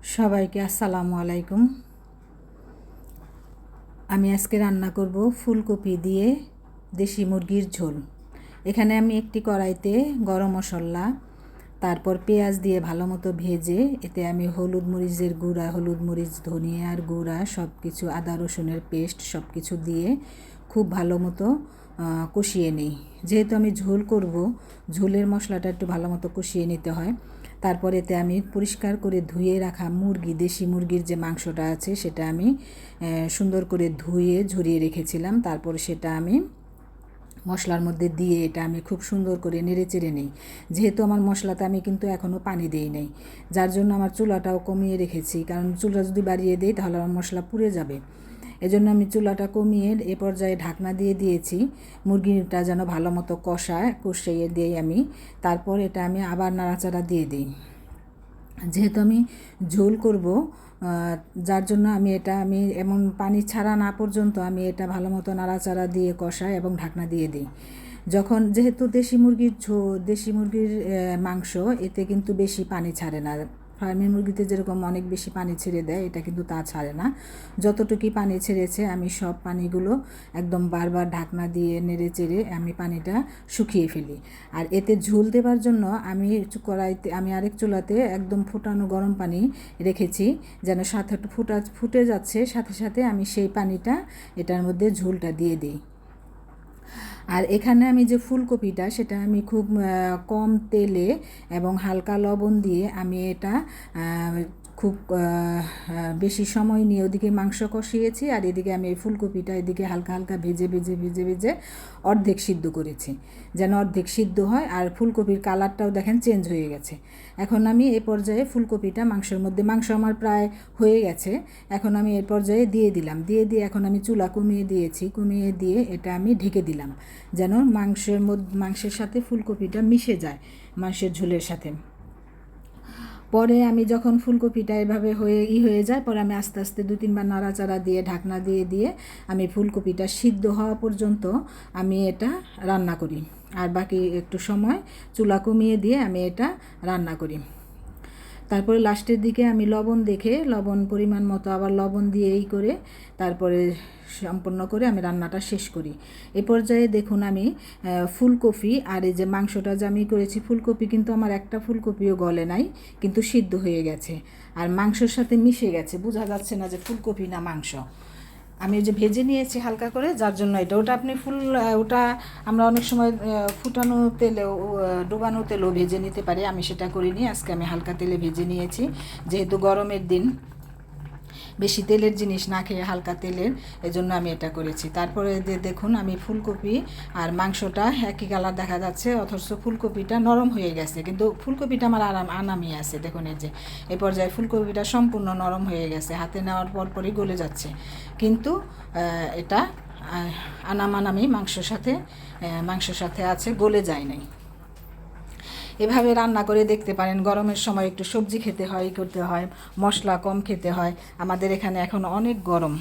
সবাইকে আসসালামু আলাইকুম। আমি আজকে রান্না করব ফুলকপি দিয়ে দেশি মুরগির ঝোল। এখানে আমি একটি কড়াইতে গরম মশলা, তারপর পেঁয়াজ দিয়ে ভালো মতো ভেজে এতে আমি হলুদ মরিচের গুঁড়া, হলুদ মরিচ, ধনিয়ার গুঁড়া, সব কিছু, আদা রসুনের পেস্ট সব কিছু দিয়ে খুব ভালো মতো কষিয়ে নিই। যেহেতু আমি ঝোল করব, ঝোলের মশলাটা একটু ভালো মতো কষিয়ে নিতে হয়। তারপর এতে আমি পরিষ্কার করে ধুয়ে রাখা মুরগি, দেশি মুরগির যে মাংসটা আছে সেটা আমি সুন্দর করে ধুয়ে ঝরিয়ে রেখেছিলাম। তারপর সেটা আমি মশলার মধ্যে দিয়ে এটা আমি খুব সুন্দর করে নেড়ে চেড়ে নিই। যেহেতু আমার মশলাতে আমি কিন্তু এখনও পানি দিই নাই, যার জন্য আমার চুলাটাও কমিয়ে রেখেছি, কারণ চুলা যদি বাড়িয়ে দিই তাহলে আমার মশলা পুড়ে যাবে। এজন্য আমি চুলাটা কমিয়ে এ পর্যায়ে ঢাকনা দিয়ে দিয়েছি, মুরগিটা যেন ভালো মতো কষিয়ে দিই আমি। তারপর এটা আমি আবার নাড়াচাড়া দিয়ে দিই। যেহেতু আমি ঝোল করব, যার জন্য আমি এমন পানি ছাড়া না পর্যন্ত আমি এটা ভালো মতো নাড়াচাড়া দিয়ে কষাই এবং ঢাকনা দিয়ে দিই। যেহেতু দেশি মুরগির মাংস, এতে কিন্তু বেশি পানি ছাড়ে না। ফার্মের মুরগিতে যেরকম অনেক বেশি পানি ছেড়ে দেয়, এটা কিন্তু তা ছাড়ে না। যতটুকুই পানি ছেড়েছে আমি সব পানিগুলো একদম বারবার ঢাকনা দিয়ে নেড়ে চেড়ে আমি পানিটা শুকিয়ে ফেলি। আর এতে ঝোল দেবার জন্য আমি আরেক চুলাতে একদম ফুটানো গরম পানি রেখেছি, যেন সাথে ফুটে যাচ্ছে, সাথে সাথে আমি সেই পানিটা এটার মধ্যে ঝোলটা দিয়ে দিই। আর এখানে আমি যে ফুলকপিটা, সেটা আমি খুব কম তেলে এবং হালকা লবণ দিয়ে আমি এটা খুব বেশি সময় নিয়ে ওদিকে মাংস কষিয়েছি, আর এদিকে আমি এই ফুলকপিটা এদিকে হালকা হালকা ভেজে ভেজে ভেজে ভেজে অর্ধেক সিদ্ধ করেছি, যেন অর্ধেক সিদ্ধ হয়। আর ফুলকপির কালারটাও দেখেন চেঞ্জ হয়ে গেছে। এখন আমি এই পর্যায়ে ফুলকপিটা মাংস আমার প্রায় হয়ে গেছে। এখন আমি এই পর্যায়ে দিয়ে দিয়ে এখন আমি চুলা কমিয়ে দিয়ে এটা আমি ঢেকে দিলাম, যেন মাংসের সাথে ফুলকপিটা মিশে যায়, মাংসের ঝোলের সাথে। পরে আমি যখন ফুলকপিটা এভাবে হয়ে যায়, পরে আমি আস্তে আস্তে 2-3 বার নাড়াচাড়া দিয়ে ঢাকনা দিয়ে আমি ফুলকপিটা সিদ্ধ হওয়া পর্যন্ত আমি এটা রান্না করি। আর বাকি একটু সময় চুলা কমিয়ে দিয়ে আমি এটা রান্না করি। তারপরে লাস্টের দিকে আমি লবণ পরিমাণ মতো আবার লবণ দিয়ে তারপরে সম্পূর্ণ করে আমি রান্নাটা শেষ করি। এ পর্যায়ে দেখুন আমি ফুলকপি আর এই যে মাংসটা যে আমি করেছি, ফুলকপি কিন্তু আমার একটা ফুলকপিও গলে নাই, কিন্তু সিদ্ধ হয়ে গেছে আর মাংসের সাথে মিশে গেছে, বোঝা যাচ্ছে না যে ফুলকপি না মাংস। আমি যে ভেজে নিয়েছি হালকা করে, যার জন্য ওটা আমরা অনেক সময় ফুটানো তেলেও, ডোবানো তেলেও ভেজে নিতে পারি। আমি সেটা করিনি, আজকে আমি হালকা তেলে ভেজে নিয়েছি, যেহেতু গরমের দিন বেশি তেলের জিনিস না খেয়ে হালকা তেলের, এজন্য আমি এটা করেছি। তারপরে দেখুন আমি ফুলকপি আর মাংসটা একই কালার দেখা যাচ্ছে, অথচ ফুলকপিটা নরম হয়ে গেছে, কিন্তু ফুলকপিটা আমার আনামি আছে। দেখুন এই পর্যায়ে ফুলকপিটা সম্পূর্ণ নরম হয়ে গেছে, হাতে নেওয়ার পরই গলে যাচ্ছে, কিন্তু এটা আনামানামি মাংসের সাথে আছে, গলে যায় নাই। এভাবে রান্না করে দেখতে পারেন। গরমের সময় একটু সবজি খেতে হয়, করতে হয়, মশলা কম খেতে হয়। আমাদের এখানে এখন অনেক গরম।